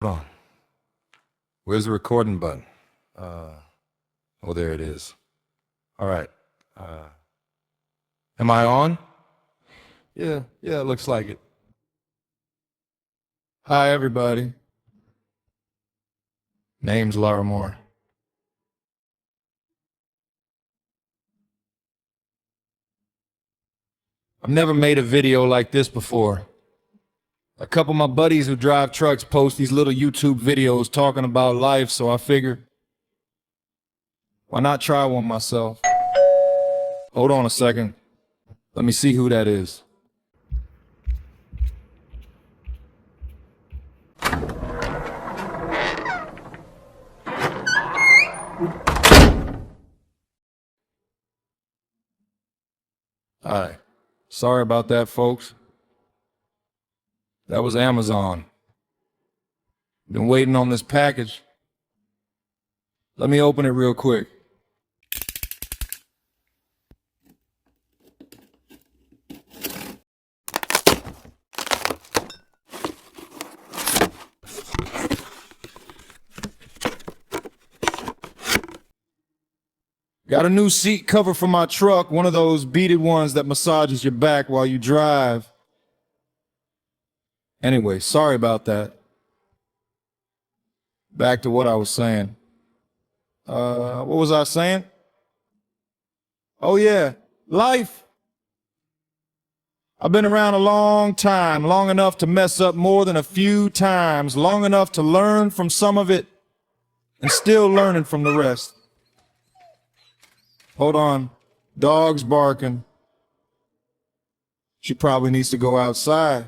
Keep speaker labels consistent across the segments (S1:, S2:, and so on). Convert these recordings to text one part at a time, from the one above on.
S1: Hold on. Where's the recording button? Oh, there it is. All right. Am I on? Yeah, it looks like it. Hi, everybody. Name's Larimore. I've never made a video like this before. A couple of my buddies who drive trucks post these little YouTube videos talking about life, so I figured, why not try one myself? Hold on a second. Let me see who that is. Hi. Sorry about that, folks. That was Amazon. Been waiting on this package. Let me open it real quick. Got a new seat cover for my truck, one of those beaded ones that massages your back while you drive. Anyway, sorry about that. Back to what I was saying. What was I saying? Oh yeah, life. I've been around a long time, long enough to mess up more than a few times, long enough to learn from some of it, and still learning from the rest. Hold on, dog's barking. She probably needs to go outside.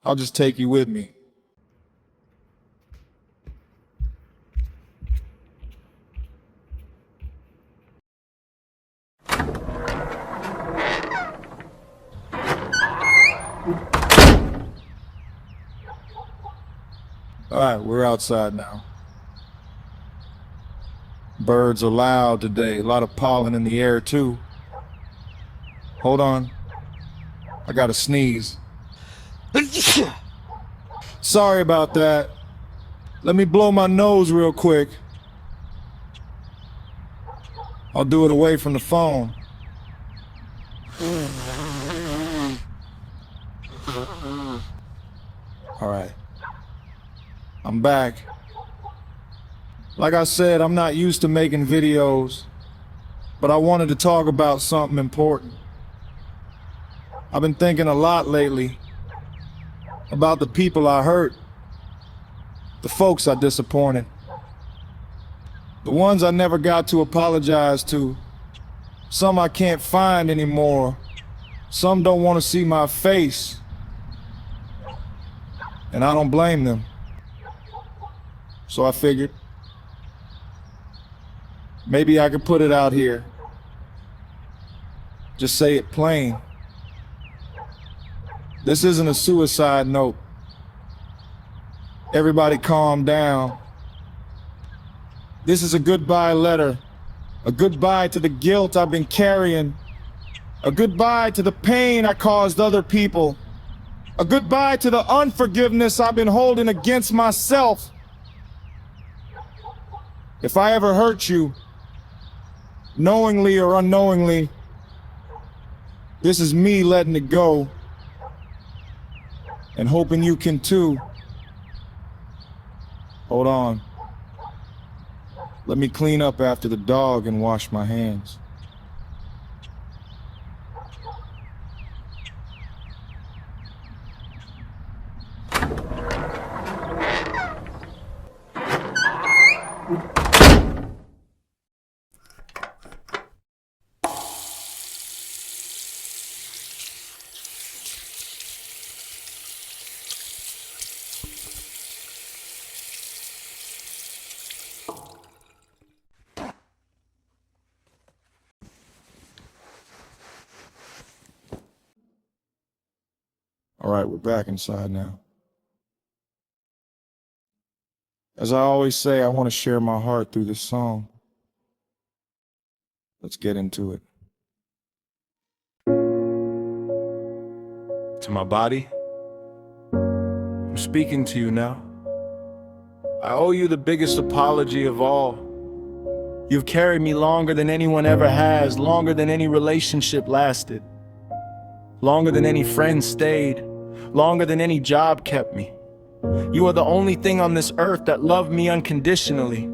S1: I'll just take you with me. All right, we're outside now. Birds are loud today, a lot of pollen in the air too. Hold on, I gotta sneeze. Sorry about that. Let me blow my nose real quick. I'll do it away from the phone. All right, I'm back. Like I said, I'm not used to making videos, but I wanted to talk about something important. I've been thinking a lot lately about the people I hurt, the folks I disappointed, the ones I never got to apologize to, some I can't find anymore, some don't want to see my face, and I don't blame them. So I figured, maybe I could put it out here. Just say it plain. This isn't a suicide note. Everybody calm down. This is a goodbye letter. A goodbye to the guilt I've been carrying. A goodbye to the pain I caused other people. A goodbye to the unforgiveness I've been holding against myself. If I ever hurt you, knowingly or unknowingly, this is me letting it go. And hoping you can too. Hold on. Let me clean up after the dog and wash my hands. All right, we're back inside now. As I always say, I want to share my heart through this song. Let's get into it. To my body, I'm speaking to you now. I owe you the biggest apology of all. You've carried me longer than anyone ever has, longer than any relationship lasted, longer than any friend stayed, longer than any job kept me. You are the only thing on this earth that loved me unconditionally,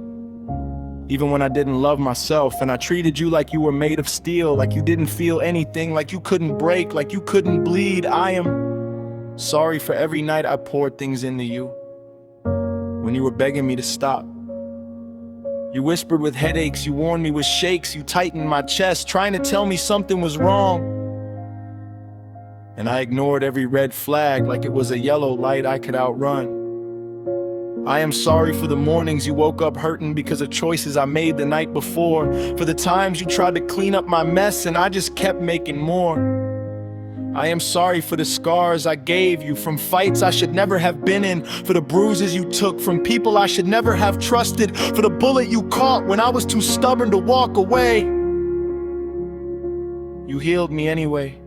S1: even when I didn't love myself, and I treated you like you were made of steel, like you didn't feel anything, like you couldn't break, like you couldn't bleed. I am sorry for every night I poured things into you when you were begging me to stop. You whispered with headaches, you warned me with shakes, you tightened my chest, trying to tell me something was wrong. And I ignored every red flag like it was a yellow light I could outrun. I am sorry for the mornings you woke up hurting because of choices I made the night before, for the times you tried to clean up my mess and I just kept making more. I am sorry for the scars I gave you, from fights I should never have been in, for the bruises you took from people I should never have trusted, for the bullet you caught when I was too stubborn to walk away. You healed me anyway.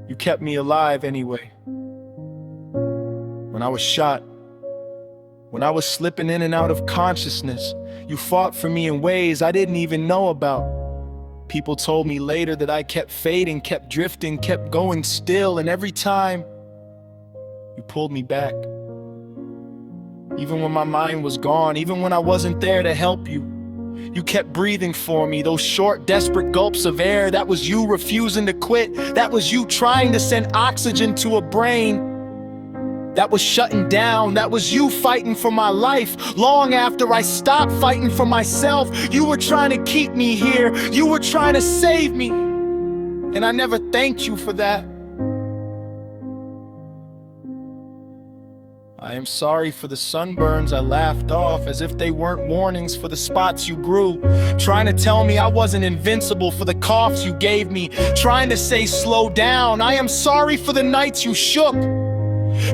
S1: You kept me alive anyway. When I was shot, when I was slipping in and out of consciousness, you fought for me in ways I didn't even know about. People told me later that I kept fading, kept drifting, kept going still, and every time, you pulled me back. Even when my mind was gone, even when I wasn't there to help you, you kept breathing for me, those short, desperate gulps of air. That was you refusing to quit. That was you trying to send oxygen to a brain that was shutting down. That was you fighting for my life long after I stopped fighting for myself. You were trying to keep me here. You were trying to save me. And I never thanked you for that. I am sorry for the sunburns I laughed off as if they weren't warnings for the spots you grew. Trying to tell me I wasn't invincible for the coughs you gave me. Trying to say slow down. I am sorry for the nights you shook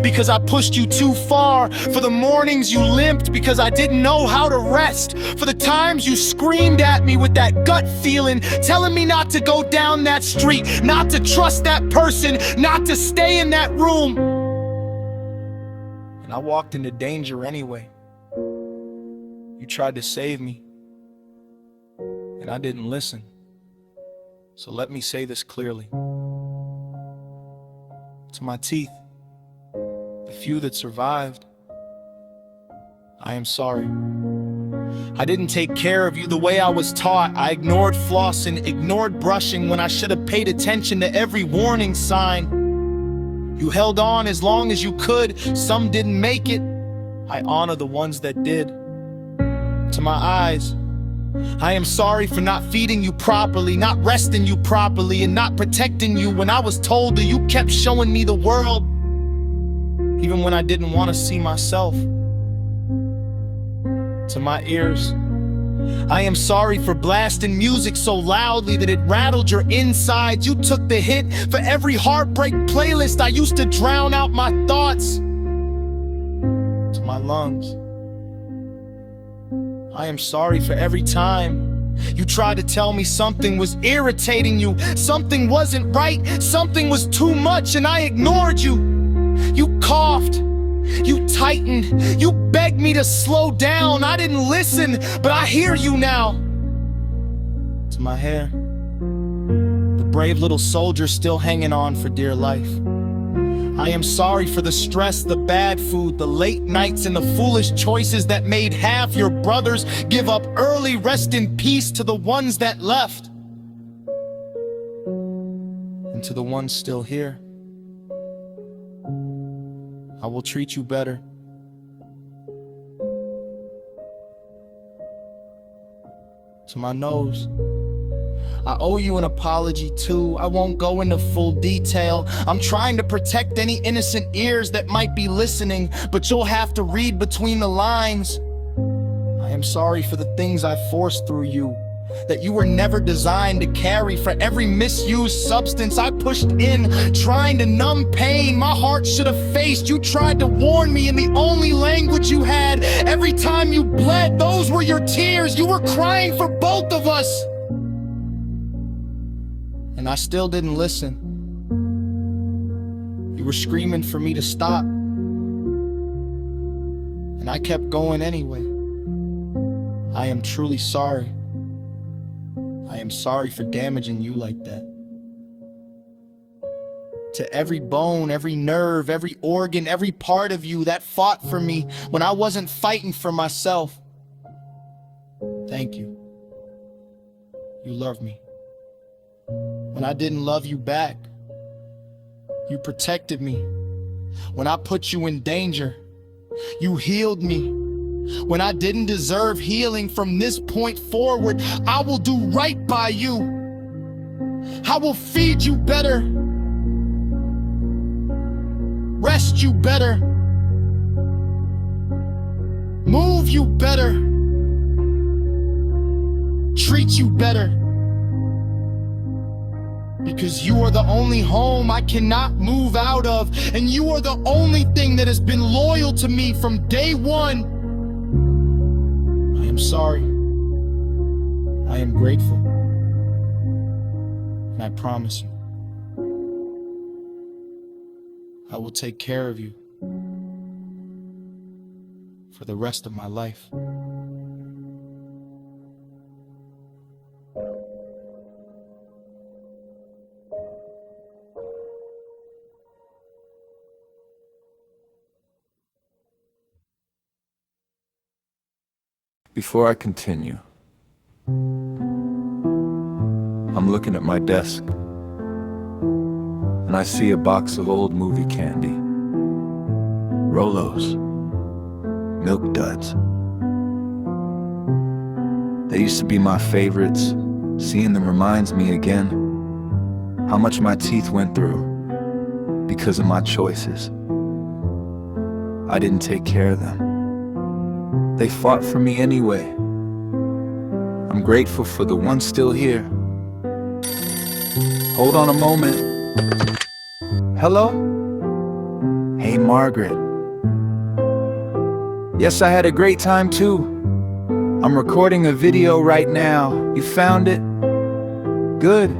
S1: because I pushed you too far, for the mornings you limped because I didn't know how to rest, for the times you screamed at me with that gut feeling, telling me not to go down that street, not to trust that person, not to stay in that room. And I walked into danger anyway. You tried to save me, and I didn't listen. So let me say this clearly. To my teeth, the few that survived, I am sorry. I didn't take care of you the way I was taught. I ignored flossing, ignored brushing when I should have paid attention to every warning sign. You held on as long as you could. Some didn't make it. I honor the ones that did. To my eyes, I am sorry for not feeding you properly, not resting you properly, and not protecting you when I was told that you kept showing me the world, even when I didn't want to see myself. To my ears, I am sorry for blasting music so loudly that it rattled your insides. You took the hit for every heartbreak playlist I used to drown out my thoughts. To my lungs, I am sorry for every time you tried to tell me something was irritating you, something wasn't right, something was too much, and I ignored you. You coughed, you tightened, you begged me to slow down. I didn't listen, but I hear you now. To my hair, the brave little soldier still hanging on for dear life. I am sorry for the stress, the bad food, the late nights, and the foolish choices that made half your brothers give up early. Rest in peace to the ones that left, and to the ones still here. I will treat you better. To my nose, I owe you an apology too. I won't go into full detail. I'm trying to protect any innocent ears that might be listening, but you'll have to read between the lines. I am sorry for the things I forced through you, that you were never designed to carry, for every misused substance I pushed in, trying to numb pain my heart should have faced. You tried to warn me in the only language you had. Every time you bled, those were your tears. You were crying for both of us. And I still didn't listen. You were screaming for me to stop, and I kept going anyway. I am truly sorry. I am sorry for damaging you like that. To every bone, every nerve, every organ, every part of you that fought for me when I wasn't fighting for myself. Thank you. You loved me. When I didn't love you back, you protected me. When I put you in danger, you healed me. When I didn't deserve healing, from this point forward, I will do right by you. I will feed you better, rest you better, move you better, treat you better. Because you are the only home I cannot move out of, and you are the only thing that has been loyal to me from day one. I am sorry. I am grateful. And I promise you, I will take care of you for the rest of my life.
S2: Before I continue, I'm looking at my desk, and I see a box of old movie candy. Rolos, Milk Duds. They used to be my favorites. Seeing them reminds me again how much my teeth went through because of my choices. I didn't take care of them. They fought for me anyway. I'm grateful for the ones still here. Hold on a moment. Hello? Hey, Margaret. Yes, I had a great time too. I'm recording a video right now. You found it? Good.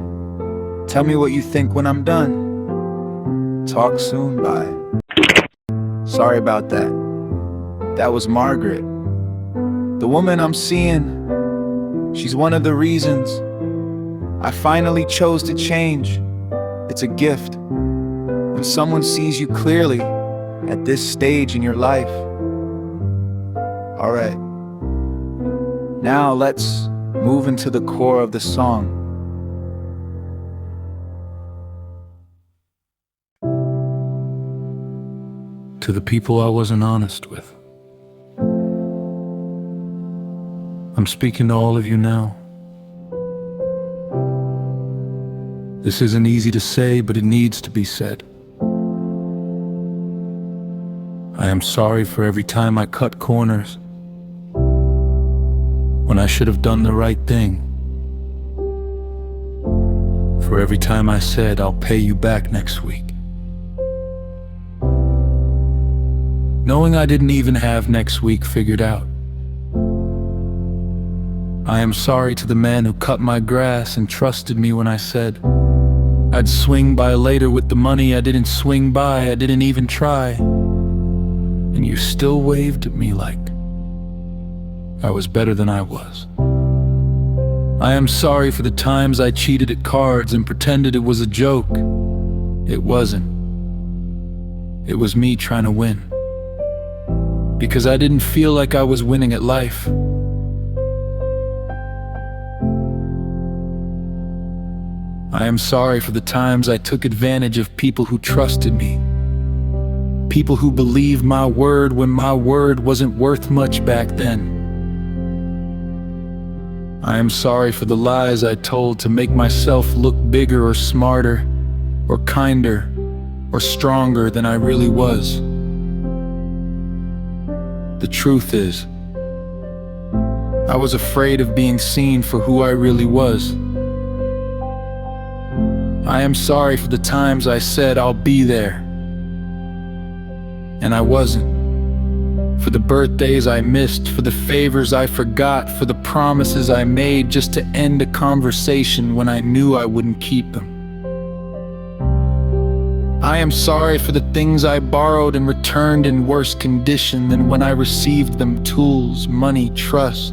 S2: Tell me what you think when I'm done. Talk soon, bye. Sorry about that. That was Margaret. The woman I'm seeing, she's one of the reasons I finally chose to change. It's a gift when someone sees you clearly at this stage in your life. All right, now let's move into the core of the song.
S3: To the people I wasn't honest with, I'm speaking to all of you now. This isn't easy to say, but it needs to be said. I am sorry for every time I cut corners when I should have done the right thing. For every time I said I'll pay you back next week, knowing I didn't even have next week figured out. I am sorry to the man who cut my grass and trusted me when I said I'd swing by later with the money I didn't swing by, I didn't even try. And you still waved at me like I was better than I was. I am sorry for the times I cheated at cards and pretended it was a joke. It wasn't. It was me trying to win. Because I didn't feel like I was winning at life. I am sorry for the times I took advantage of people who trusted me. People who believed my word when my word wasn't worth much back then. I am sorry for the lies I told to make myself look bigger or smarter, or kinder, or stronger than I really was. The truth is, I was afraid of being seen for who I really was. I am sorry for the times I said I'll be there, and I wasn't. For the birthdays I missed, for the favors I forgot, for the promises I made just to end a conversation when I knew I wouldn't keep them. I am sorry for the things I borrowed and returned in worse condition than when I received them: tools, money, trust.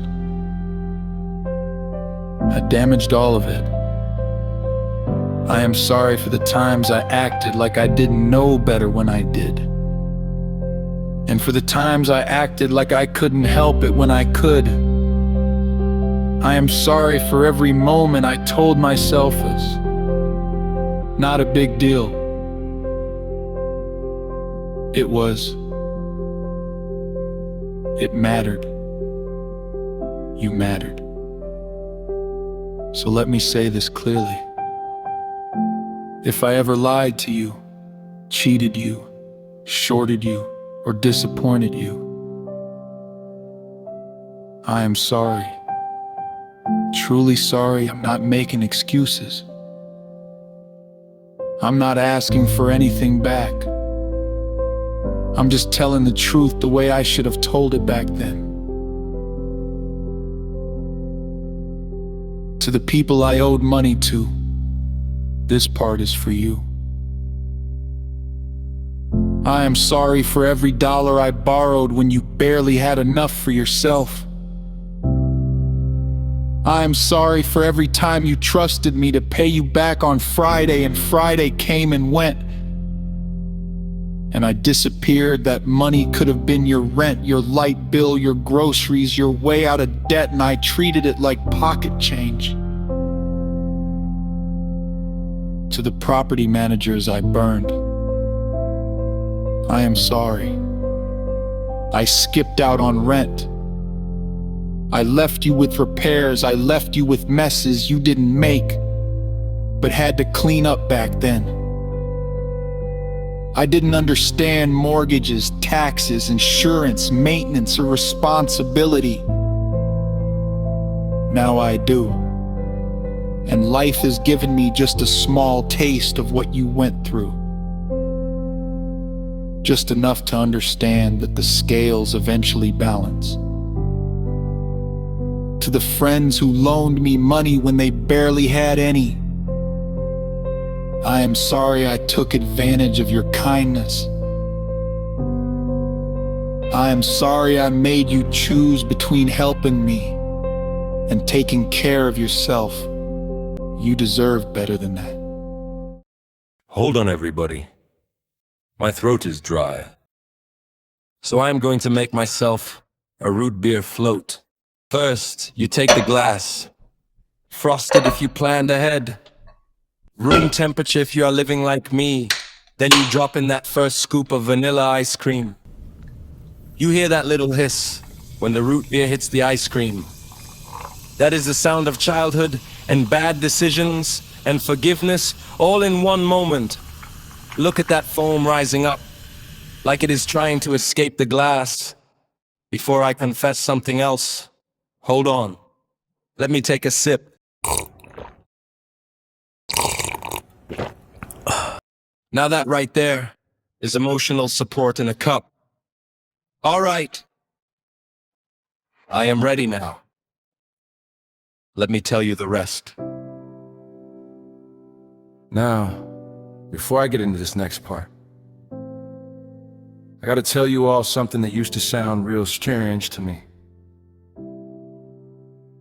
S3: I damaged all of it. I am sorry for the times I acted like I didn't know better when I did. And for the times I acted like I couldn't help it when I could. I am sorry for every moment I told myself was not a big deal. It was. It mattered. You mattered. So let me say this clearly. If I ever lied to you, cheated you, shorted you, or disappointed you, I am sorry. Truly sorry. I'm not making excuses. I'm not asking for anything back. I'm just telling the truth the way I should have told it back then. To the people I owed money to, this part is for you. I am sorry for every dollar I borrowed when you barely had enough for yourself. I am sorry for every time you trusted me to pay you back on Friday and Friday came and went. And I disappeared. That money could have been your rent, your light bill, your groceries, your way out of debt, and I treated it like pocket change. To the property managers I burned, I am sorry. I skipped out on rent. I left you with repairs. I left you with messes you didn't make, but had to clean up back then. I didn't understand mortgages, taxes, insurance, maintenance, or responsibility. Now I do. And life has given me just a small taste of what you went through. Just enough to understand that the scales eventually balance. To the friends who loaned me money when they barely had any, I am sorry I took advantage of your kindness. I am sorry I made you choose between helping me and taking care of yourself. You deserve better than that.
S4: Hold on, everybody. My throat is dry. So I am going to make myself a root beer float. First, you take the glass. Frosted if you planned ahead. Room temperature if you are living like me. Then you drop in that first scoop of vanilla ice cream. You hear that little hiss when the root beer hits the ice cream. That is the sound of childhood and bad decisions and forgiveness all in one moment. Look at that foam rising up, like it is trying to escape the glass. Before I confess something else, hold on. Let me take a sip. Now that right there is emotional support in a cup. All right. I am ready now. Let me tell you the rest.
S3: Now, before I get into this next part, I gotta tell you all something that used to sound real strange to me.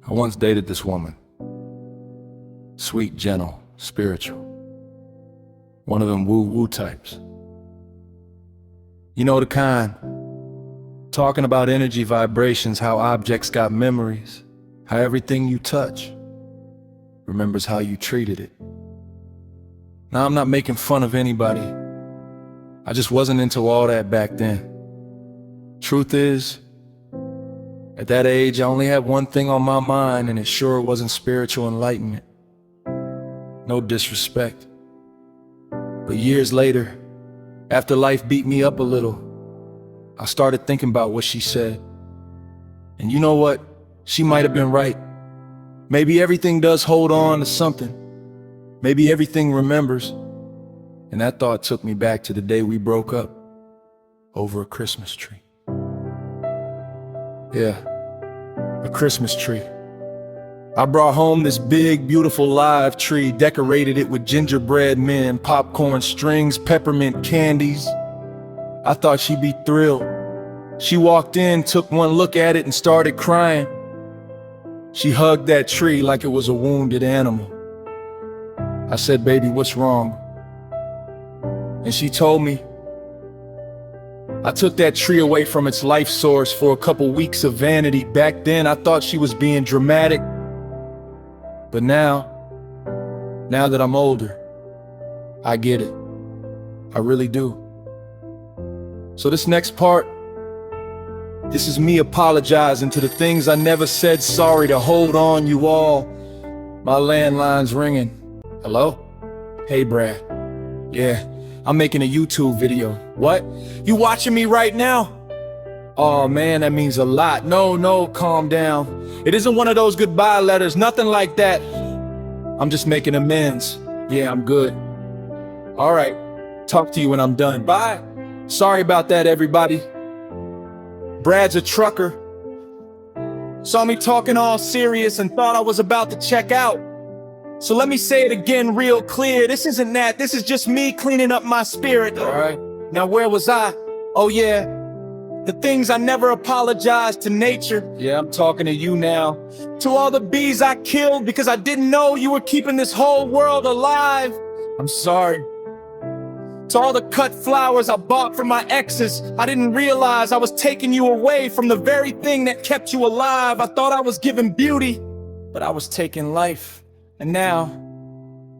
S3: I once dated this woman. Sweet, gentle, spiritual. One of them woo-woo types. You know the kind. Talking about energy vibrations, how objects got memories, how everything you touch remembers how you treated it. Now, I'm not making fun of anybody. I just wasn't into all that back then. Truth is, at that age, I only had one thing on my mind, and it sure wasn't spiritual enlightenment. No disrespect. But years later, after life beat me up a little, I started thinking about what she said. And you know what? She might have been right. Maybe everything does hold on to something. Maybe everything remembers. And that thought took me back to the day we broke up over a Christmas tree. Yeah, a Christmas tree.
S1: I brought home this big, beautiful live tree, decorated it with gingerbread men, popcorn strings, peppermint candies. I thought she'd be thrilled. She walked in, took one look at it, and started crying. She hugged that tree like it was a wounded animal. I said, "Baby, what's wrong?" And she told me, "I took that tree away from its life source for a couple weeks of vanity. Back then, I thought she was being dramatic. But now that I'm older, I get it. I really do." So this next part, this is me apologizing to the things I never said sorry to. Hold on, you all. My landline's ringing. Hello? Hey, Brad. Yeah, I'm making a YouTube video. What? You watching me right now? Oh man, that means a lot. No, calm down. It isn't one of those goodbye letters, nothing like that. I'm just making amends. Yeah, I'm good. All right, talk to you when I'm done. Bye. Sorry about that, everybody. Brad's a trucker. Saw me talking all serious and thought I was about to check out. So let me say it again real clear. This isn't that. This is just me cleaning up my spirit. All right. Now where was I? Oh yeah. The things I never apologized to nature. Yeah, I'm talking to you now. To all the bees I killed because I didn't know you were keeping this whole world alive. I'm sorry. To all the cut flowers I bought from my exes, I didn't realize I was taking you away from the very thing that kept you alive. I thought I was giving beauty, but I was taking life. And now,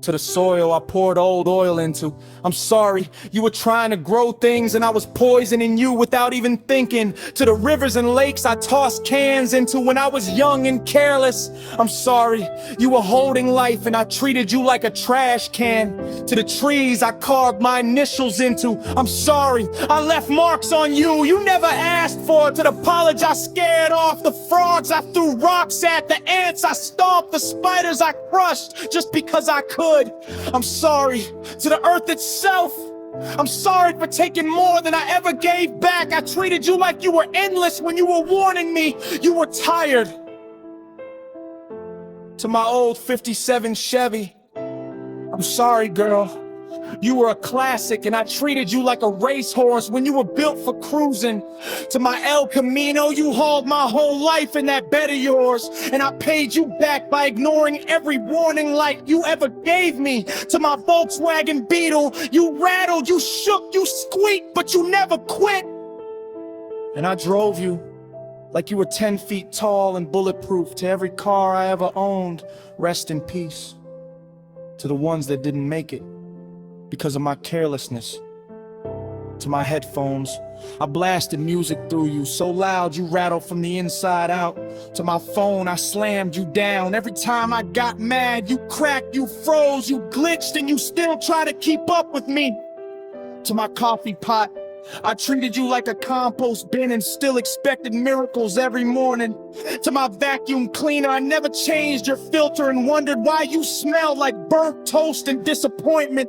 S1: to the soil I poured old oil into, I'm sorry. You were trying to grow things and I was poisoning you without even thinking. To the rivers and lakes I tossed cans into when I was young and careless, I'm sorry. You were holding life and I treated you like a trash can. To the trees I carved my initials into, I'm sorry. I left marks on you, you never asked for it. To the college I scared off, the frogs I threw rocks at, the ants I stomped, the spiders I crushed just because I could. I'm sorry. To the earth itself, I'm sorry for taking more than I ever gave back. I treated you like you were endless when you were warning me you were tired. To my old 57 Chevy, I'm sorry, girl. You were a classic and I treated you like a racehorse when you were built for cruising. To my El Camino, you hauled my whole life in that bed of yours, and I paid you back by ignoring every warning light you ever gave me. To my Volkswagen Beetle, you rattled, you shook, you squeaked, but you never quit. And I drove you like you were 10 feet tall and bulletproof. To every car I ever owned, rest in peace. To the ones that didn't make it because of my carelessness. To my headphones, I blasted music through you so loud you rattled from the inside out. To my phone, I slammed you down. Every time I got mad, you cracked, you froze, you glitched, and you still try to keep up with me. To my coffee pot, I treated you like a compost bin and still expected miracles every morning. To my vacuum cleaner, I never changed your filter and wondered why you smelled like burnt toast and disappointment.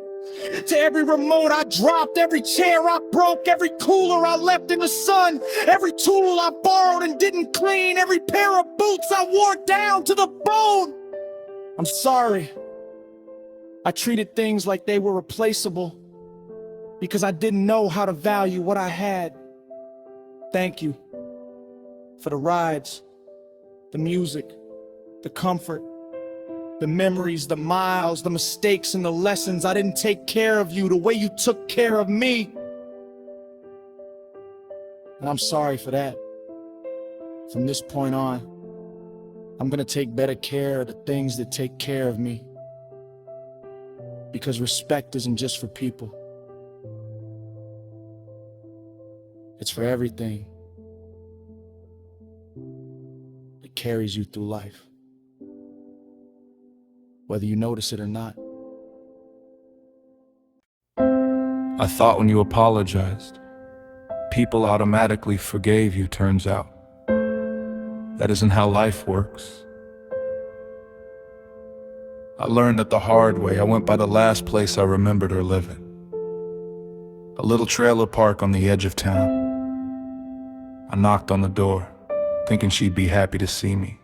S1: To every remote I dropped, every chair I broke, every cooler I left in the sun, every tool I borrowed and didn't clean, every pair of boots I wore down to the bone. I'm sorry. I treated things like they were replaceable because I didn't know how to value what I had. Thank you for the rides, the music, the comfort, the memories, the miles, the mistakes, and the lessons. I didn't take care of you the way you took care of me. And I'm sorry for that. From this point on, I'm gonna take better care of the things that take care of me. Because respect isn't just for people. It's for everything that carries you through life, whether you notice it or not.
S2: I thought when you apologized, people automatically forgave you, turns out. That isn't how life works. I learned it the hard way. I went by the last place I remembered her living. A little trailer park on the edge of town. I knocked on the door, thinking she'd be happy to see me.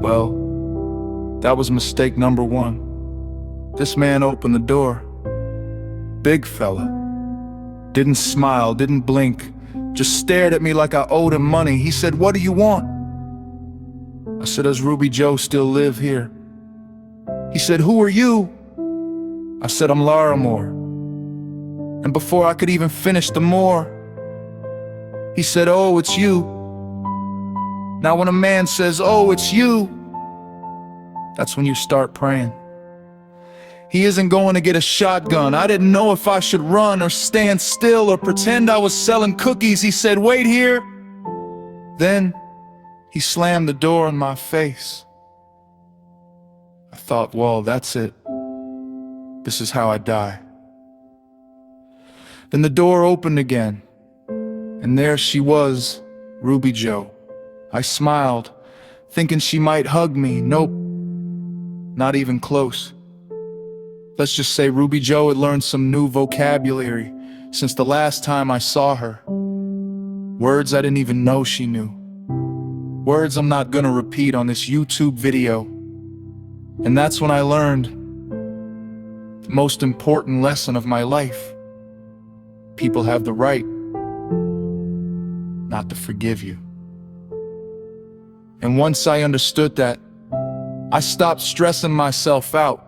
S2: Well, that was mistake number one. This man opened the door. Big fella. Didn't smile, didn't blink, just stared at me like I owed him money. He said, "What do you want?" I said, "Does Ruby Joe still live here?" He said, "Who are you?" I said, "I'm Larimore." And before I could even finish the more, he said, "Oh, it's you." Now when a man says, "Oh, it's you," that's when you start praying. He isn't going to get a shotgun. I didn't know if I should run or stand still or pretend I was selling cookies. He said, "Wait here." Then he slammed the door in my face. I thought, well, that's it. This is how I die. Then the door opened again, and there she was, Ruby Joe. I smiled, thinking she might hug me. Nope, not even close. Let's just say Ruby Joe had learned some new vocabulary since the last time I saw her. Words I didn't even know she knew. Words I'm not gonna repeat on this YouTube video. And that's when I learned the most important lesson of my life. People have the right not to forgive you. And once I understood that, I stopped stressing myself out,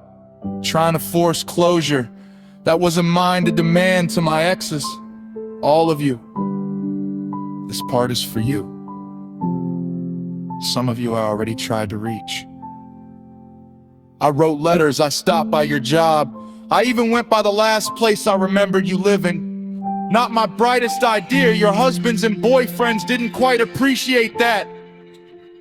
S2: trying to force closure that wasn't mine to demand to my exes. All of you, this part is for you. Some of you I already tried to reach. I wrote letters, I stopped by your job. I even went by the last place I remembered you living. Not my brightest idea, your husbands and boyfriends didn't quite appreciate that.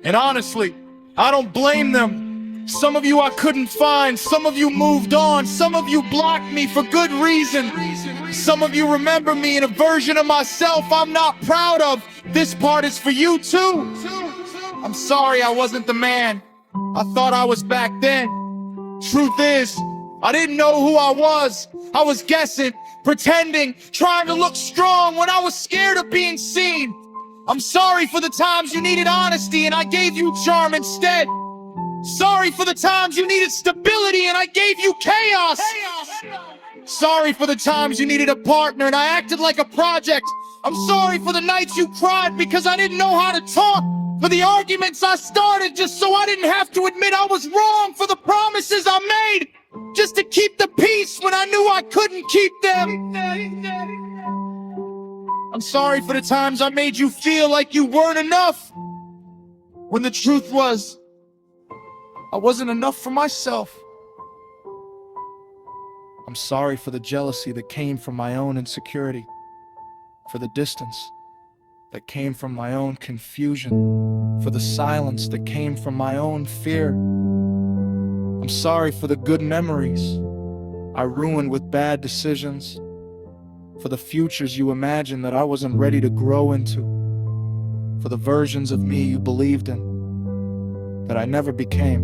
S2: And honestly, I don't blame them. Some of you I couldn't find, some of you moved on, some of you blocked me for good reason. Some of you remember me in a version of myself I'm not proud of. This part is for you too. I'm sorry I wasn't the man I thought I was back then. Truth is, I didn't know who I was. I was guessing, pretending, trying to look strong when I was scared of being seen. I'm sorry for the times you needed honesty and I gave you charm instead. Sorry for the times you needed stability and I gave you chaos. Sorry for the times you needed a partner and I acted like a project. I'm sorry for the nights you cried because I didn't know how to talk. For the arguments I started just so I didn't have to admit I was wrong. For the promises I made just to keep the peace when I knew I couldn't keep them. I'm sorry for the times I made you feel like you weren't enough, when the truth was, I wasn't enough for myself. I'm sorry for the jealousy that came from my own insecurity, for the distance that came from my own confusion, for the silence that came from my own fear. I'm sorry for the good memories I ruined with bad decisions, for the futures you imagined that I wasn't ready to grow into, for the versions of me you believed in that I never became.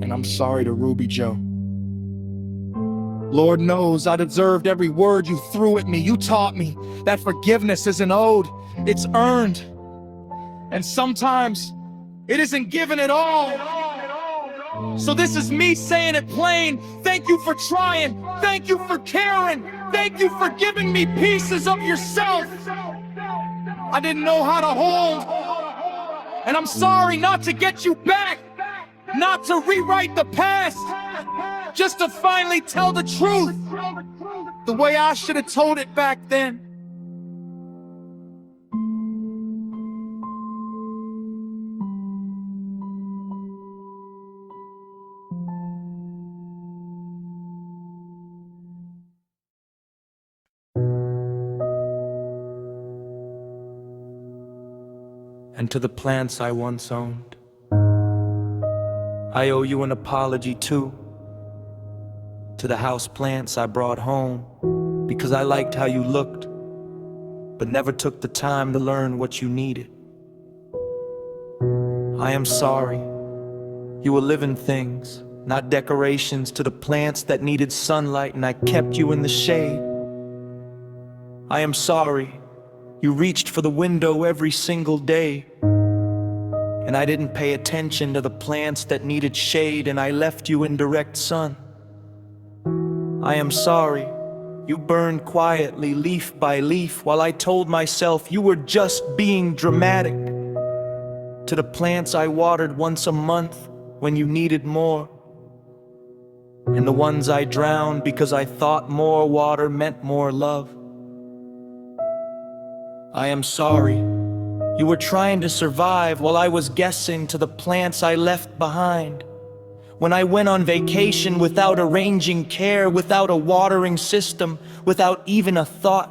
S2: And I'm sorry to Ruby Joe. Lord knows I deserved every word you threw at me. You taught me that forgiveness isn't owed, it's earned. And sometimes it isn't given at all. So this is me saying it plain. Thank you for trying. Thank you for caring. Thank you for giving me pieces of yourself I didn't know how to hold. And I'm sorry not to get you back, not to rewrite the past, just to finally tell the truth the way I should have told it back then. And to the plants I once owned, I owe you an apology too. To the house plants I brought home because I liked how you looked, but never took the time to learn what you needed. I am sorry. You were living things, not decorations, to the plants that needed sunlight, and I kept you in the shade. I am sorry. You reached for the window every single day,
S5: and I didn't pay attention to the plants that needed shade, and I left you in direct sun. I am sorry. You burned quietly, leaf by leaf, while I told myself you were just being dramatic. To the plants I watered once a month when you needed more, and the ones I drowned because I thought more water meant more love. I am sorry. You were trying to survive while I was guessing to the plants I left behind. When I went on vacation without arranging care, without a watering system, without even a thought.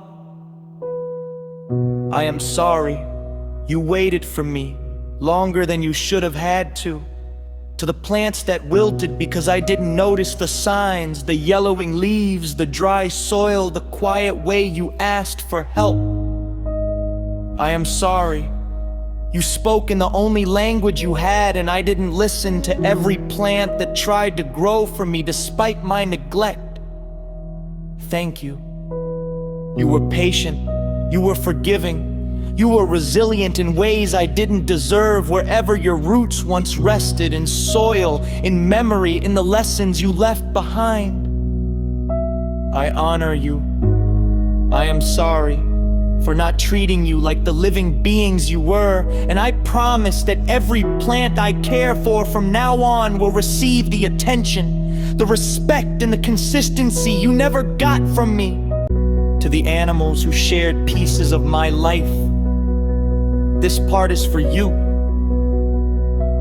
S5: I am sorry. You waited for me longer than you should have had to. To the plants that wilted because I didn't notice the signs, the yellowing leaves, the dry soil, the quiet way you asked for help. I am sorry. You spoke in the only language you had, and I didn't listen to every plant that tried to grow for me despite my neglect. Thank you. You were patient. You were forgiving. You were resilient in ways I didn't deserve, wherever your roots once rested, in soil, in memory, in the lessons you left behind. I honor you. I am sorry for not treating you like the living beings you were, and I promise that every plant I care for from now on will receive the attention, the respect, and the consistency you never got from me. To the animals who shared pieces of my life, this part is for you.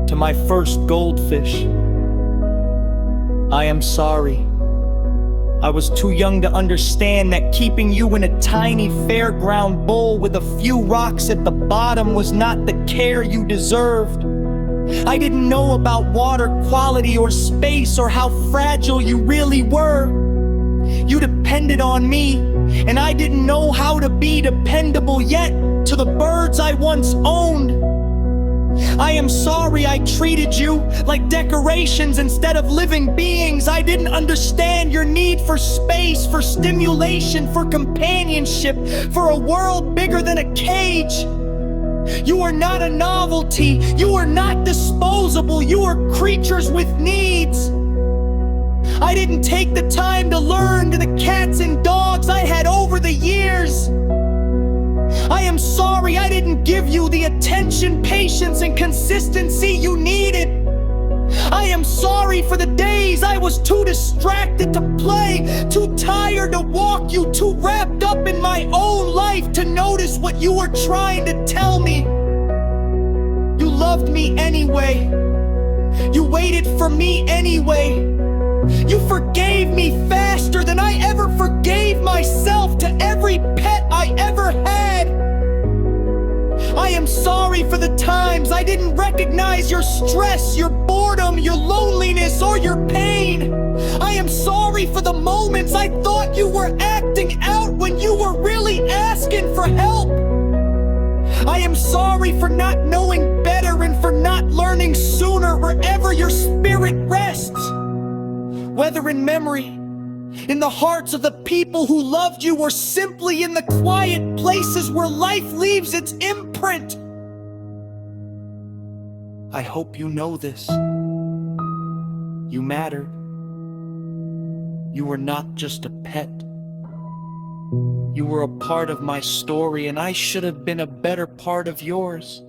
S5: To my first goldfish, I am sorry. I was too young to understand that keeping you in a tiny fairground bowl with a few rocks at the bottom was not the care you deserved. I didn't know about water quality or space or how fragile you really were. You depended on me, and I didn't know how to be dependable yet. To the birds I once owned, I am sorry I treated you like decorations instead of living beings. I didn't understand your need for space, for stimulation, for companionship, for a world bigger than a cage. You are not a novelty. You are not disposable. You are creatures with needs. I didn't take the time to learn to the cats and dogs I had over the years. I am sorry I didn't give you the attention, patience, and consistency you needed. I am sorry for the days I was too distracted to play, too tired to walk you, too wrapped up in my own life to notice what you were trying to tell me. You loved me anyway. You waited for me anyway. You forgave me faster than I ever forgave myself to every pet I ever had. I am sorry for the times I didn't recognize your stress, your boredom, your loneliness, or your pain. I am sorry for the moments I thought you were acting out when you were really asking for help. I am sorry for not knowing better and for not learning sooner wherever your spirit rests. Whether in memory, in the hearts of the people who loved you, or simply in the quiet places where life leaves its imprint. I hope you know this. You mattered. You were not just a pet. You were a part of my story, and I should have been a better part of yours.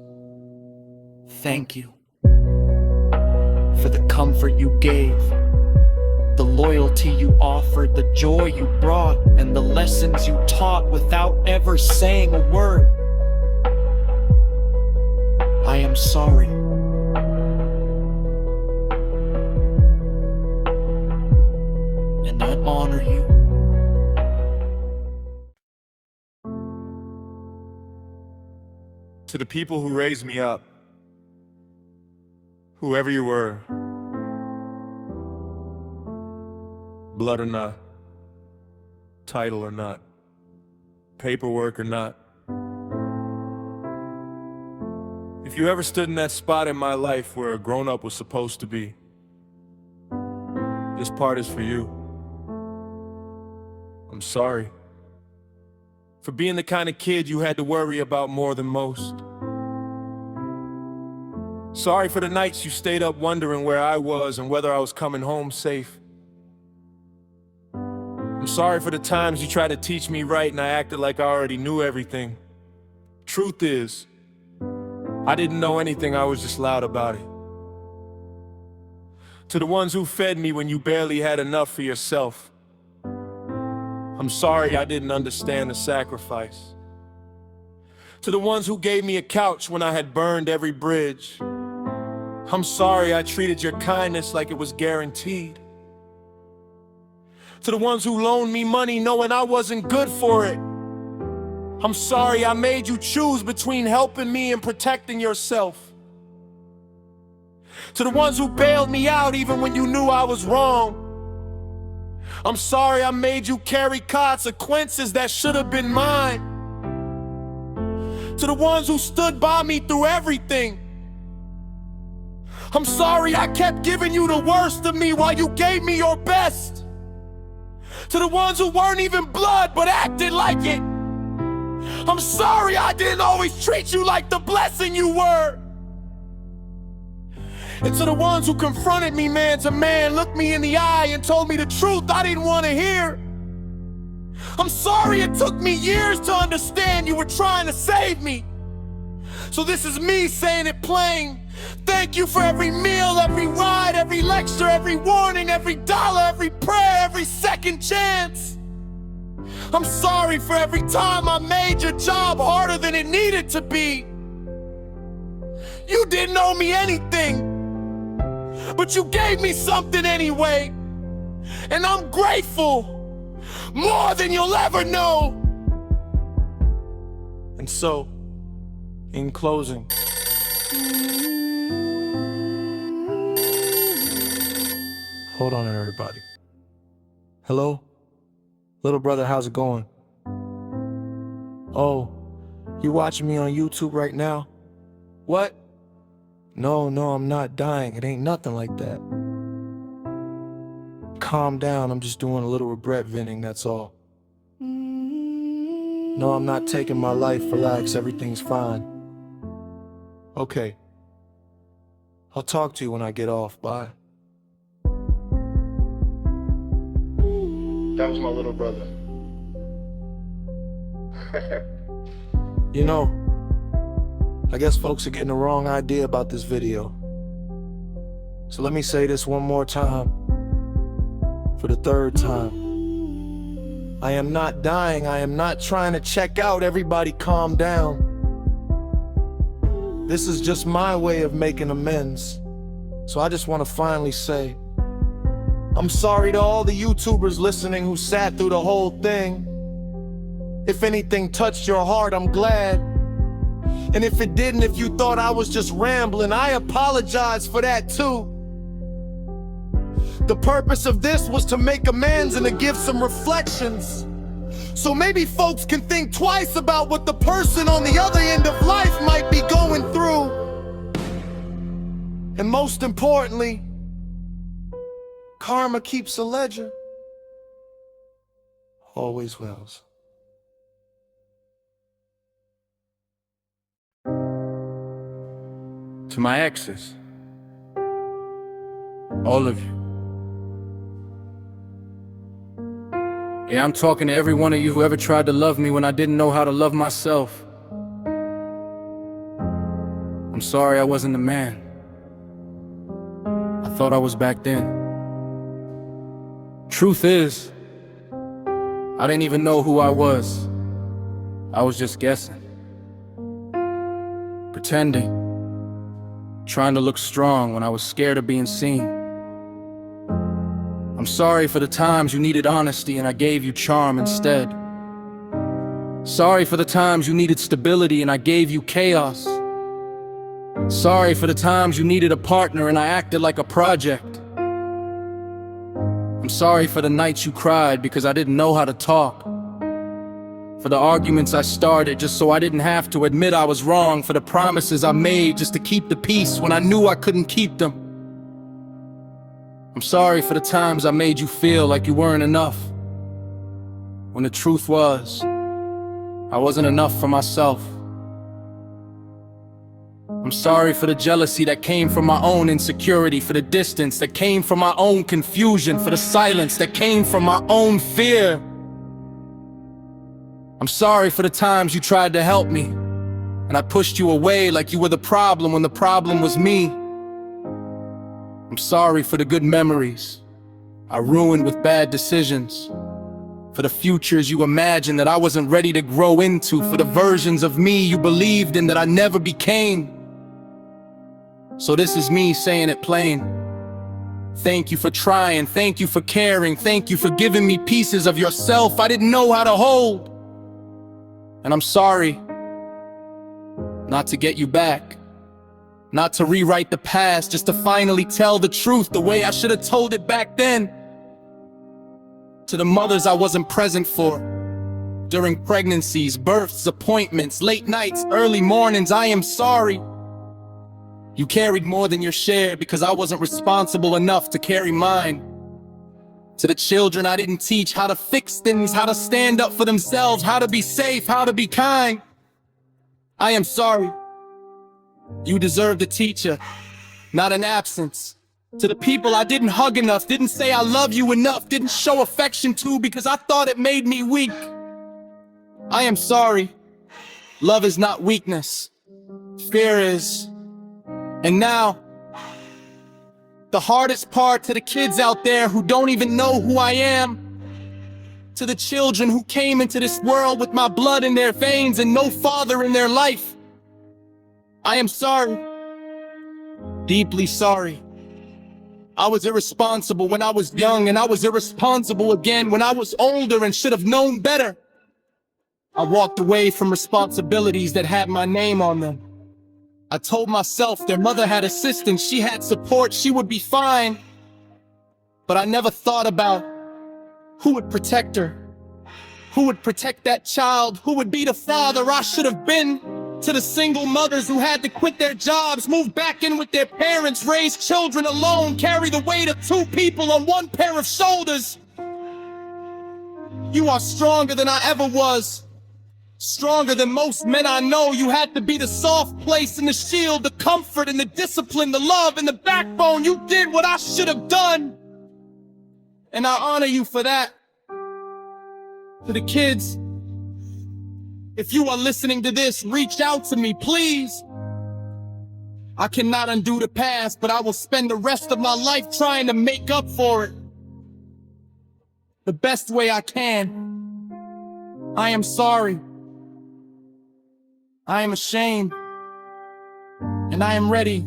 S5: Thank you for the comfort you gave, the loyalty you offered, the joy you brought, and the lessons you taught without ever saying a word. I am sorry. And I honor you.
S1: To the people who raised me up, whoever you were, blood or not, title or not, paperwork or not. If you ever stood in that spot in my life where a grown-up was supposed to be, this part is for you. I'm sorry for being the kind of kid you had to worry about more than most. Sorry for the nights you stayed up wondering where I was and whether I was coming home safe. I'm sorry for the times you tried to teach me right and I acted like I already knew everything. Truth is, I didn't know anything, I was just loud about it. To the ones who fed me when you barely had enough for yourself, I'm sorry I didn't understand the sacrifice. To the ones who gave me a couch when I had burned every bridge, I'm sorry I treated your kindness like it was guaranteed. To the ones who loaned me money knowing I wasn't good for it, I'm sorry I made you choose between helping me and protecting yourself. To the ones who bailed me out even when you knew I was wrong, I'm sorry I made you carry consequences that should have been mine. To the ones who stood by me through everything, I'm sorry I kept giving you the worst of me while you gave me your best. To the ones who weren't even blood but acted like it, I'm sorry I didn't always treat you like the blessing you were. And to the ones who confronted me man to man, looked me in the eye and told me the truth I didn't want to hear, I'm sorry it took me years to understand you were trying to save me. So this is me saying it plain. Thank you for every meal, every ride, every lecture, every warning, every dollar, every prayer, every second chance. I'm sorry for every time I made your job harder than it needed to be. You didn't owe me anything, but you gave me something anyway. And I'm grateful, more than you'll ever know. And so, in closing, hold on everybody. Hello? Little brother, how's it going? Oh, you watching me on YouTube right now? What? No, I'm not dying. It ain't nothing like that. Calm down, I'm just doing a little regret venting, that's all. No, I'm not taking my life, relax, everything's fine. Okay. I'll talk to you when I get off, bye. That was my little brother. You know, I guess folks are getting the wrong idea about this video. So let me say this one more time, for the third time. I am not dying, I am not trying to check out, everybody calm down. This is just my way of making amends. So I just want to finally say, I'm sorry to all the YouTubers listening who sat through the whole thing. If anything touched your heart, I'm glad. And if it didn't, if you thought I was just rambling, I apologize for that too. The purpose of this was to make amends and to give some reflections. So maybe folks can think twice about what the person on the other end of life might be going through. And most importantly, karma keeps a ledger. Always wills.
S3: To my exes, all of you. Yeah, I'm talking to every one of you who ever tried to love me when I didn't know how to love myself. I'm sorry I wasn't the man I thought I was back then. Truth is, I didn't even know who I was. I was just guessing, pretending, trying to look strong when I was scared of being seen. I'm sorry for the times you needed honesty and I gave you charm instead. Sorry for the times you needed stability and I gave you chaos. Sorry for the times you needed a partner and I acted like a project. I'm sorry for the nights you cried because I didn't know how to talk. For the arguments I started just so I didn't have to admit I was wrong. For the promises I made just to keep the peace when I knew I couldn't keep them. I'm sorry for the times I made you feel like you weren't enough, when the truth was, I wasn't enough for myself. I'm I'm sorry for the jealousy that came from my own insecurity, for the distance that came from my own confusion, for the silence that came from my own fear. I'm sorry for the times you tried to help me, and I pushed you away like you were the problem when the problem was me. I'm sorry for the good memories I ruined with bad decisions, for the futures you imagined that I wasn't ready to grow into, for the versions of me you believed in that I never became. So this is me saying it plain. Thank you for trying, thank you for caring, thank you for giving me pieces of yourself I didn't know how to hold. And I'm sorry not to get you back, not to rewrite the past, just to finally tell the truth the way I should have told it back then. To the mothers I wasn't present for, during pregnancies, births, appointments, late nights, early mornings, I am sorry. You carried more than your share because I wasn't responsible enough to carry mine. To the children I didn't teach how to fix things, how to stand up for themselves, how to be safe, how to be kind, I am sorry. You deserved a teacher, not an absence. To the people I didn't hug enough, didn't say I love you enough, didn't show affection to because I thought it made me weak, I am sorry. Love is not weakness, fear is. And now, the hardest part to the kids out there who don't even know who I am, to the children who came into this world with my blood in their veins and no father in their life, I am sorry, deeply sorry. I was irresponsible when I was young, and I was irresponsible again when I was older and should have known better. I walked away from responsibilities that had my name on them. I told myself their mother had assistance, she had support, she would be fine. But I never thought about who would protect her, who would protect that child, who would be the father I should have been. To the single mothers who had to quit their jobs, move back in with their parents, raise children alone, carry the weight of two people on one pair of shoulders. You are stronger than I ever was. Stronger than most men I know. You had to be the soft place and the shield, the comfort and the discipline, the love and the backbone. You did what I should have done, and I honor you for that. To the kids, if you are listening to this, reach out to me, please. I cannot undo the past, but I will spend the rest of my life trying to make up for it the best way I can. I am sorry. I am ashamed, and I am ready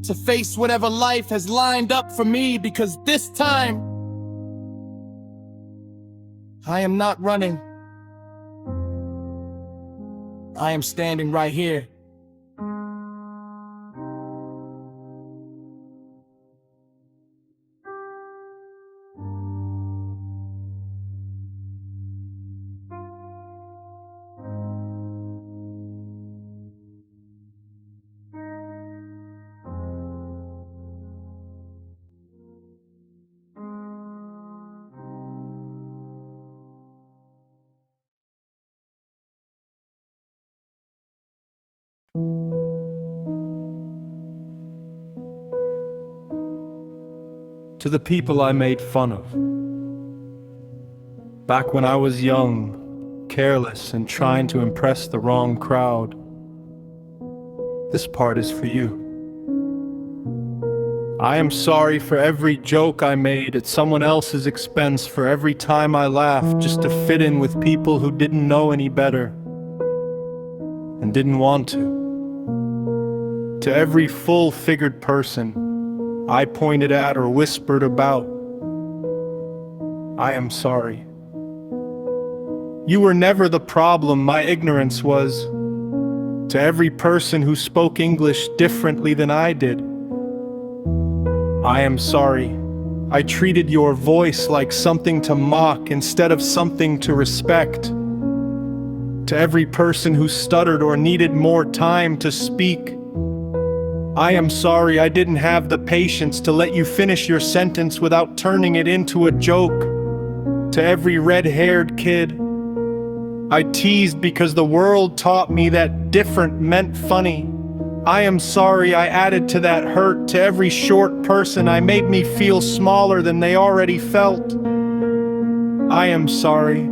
S3: to face whatever life has lined up for me, because this time, I am not running. I am standing right here.
S1: To the people I made fun of, back when I was young, careless, and trying to impress the wrong crowd, this part is for you. I am sorry for every joke I made at someone else's expense, for every time I laughed just to fit in with people who didn't know any better and didn't want to. To every full-figured person I pointed at or whispered about, I am sorry. You were never the problem, my ignorance was. To every person who spoke English differently than I did, I am sorry. I treated your voice like something to mock instead of something to respect. To every person who stuttered or needed more time to speak, I am sorry I didn't have the patience to let you finish your sentence without turning it into a joke. To every red-haired kid I teased because the world taught me that different meant funny, I am sorry I added to that hurt. To every short person, I made me feel smaller than they already felt. I am sorry.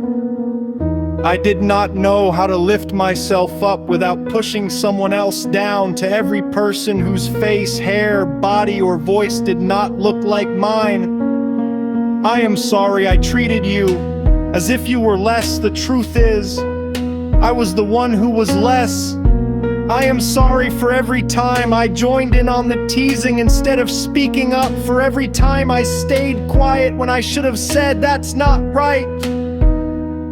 S1: I did not know how to lift myself up without pushing someone else down. To every person whose face, hair, body, or voice did not look like mine, I am sorry I treated you as if you were less. The truth is, I was the one who was less. I am sorry for every time I joined in on the teasing instead of speaking up, for every time I stayed quiet when I should have said, "That's not right."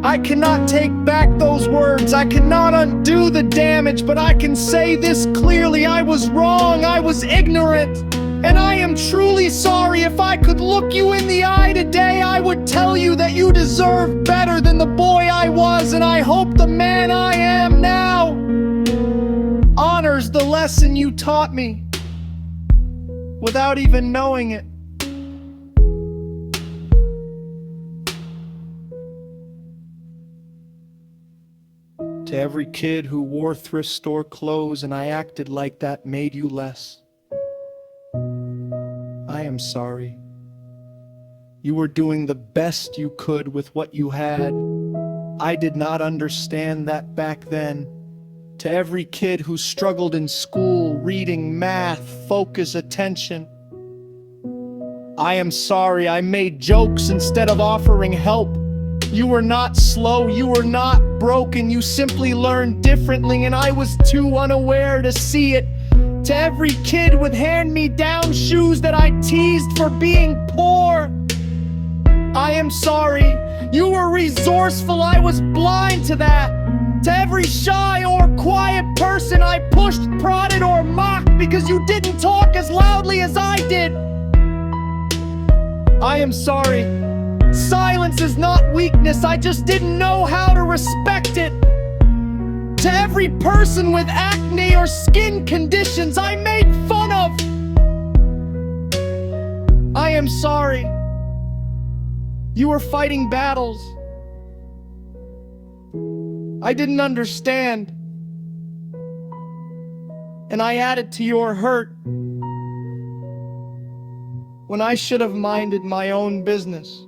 S1: I cannot take back those words, I cannot undo the damage, but I can say this clearly: I was wrong, I was ignorant, and I am truly sorry. If I could look you in the eye today, I would tell you that you deserve better than the boy I was, and I hope the man I am now honors the lesson you taught me without even knowing it. To every kid who wore thrift store clothes and I acted like that made you less, I am sorry. You were doing the best you could with what you had. I did not understand that back then. To every kid who struggled in school, reading, math, focus, attention, I am sorry I made jokes instead of offering help. You were not slow, you were not broken, you simply learned differently, and I was too unaware to see it. To every kid with hand-me-down shoes that I teased for being poor, I am sorry. You were resourceful, I was blind to that. To every shy or quiet person I pushed, prodded, or mocked because you didn't talk as loudly as I did, I am sorry. Silence is not weakness, I just didn't know how to respect it. To every person with acne or skin conditions I made fun of, I am sorry. You were fighting battles I didn't understand, and I added to your hurt when I should have minded my own business.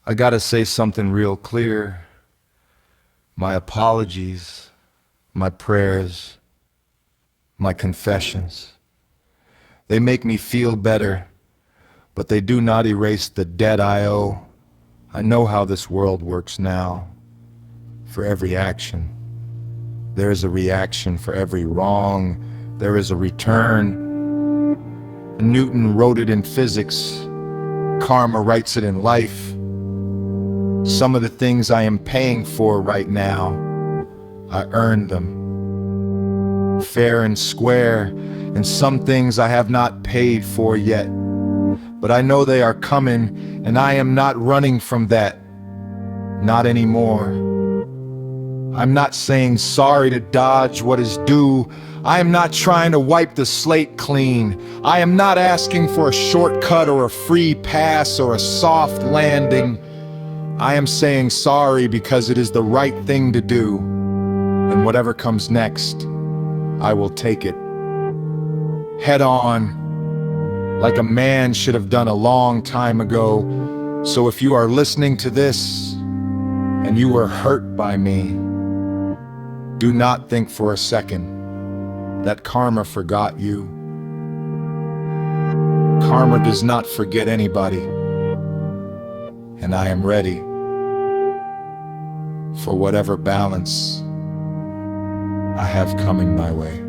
S2: I gotta say something real clear. My apologies, my prayers, my confessions, they make me feel better, but they do not erase the debt I owe. I know how this world works now. For every action, there is a reaction. For every wrong, there is a return. Newton wrote it in physics. Karma writes it in life. Some of the things I am paying for right now, I earned them, fair and square, and some things I have not paid for yet. But I know they are coming, and I am not running from that. Not anymore. I'm not saying sorry to dodge what is due. I am not trying to wipe the slate clean. I am not asking for a shortcut or a free pass or a soft landing. I am saying sorry because it is the right thing to do, and whatever comes next, I will take it head on, like a man should have done a long time ago. So if you are listening to this and you were hurt by me, do not think for a second that karma forgot you. Karma does not forget anybody, and I am ready for whatever balance I have coming my way.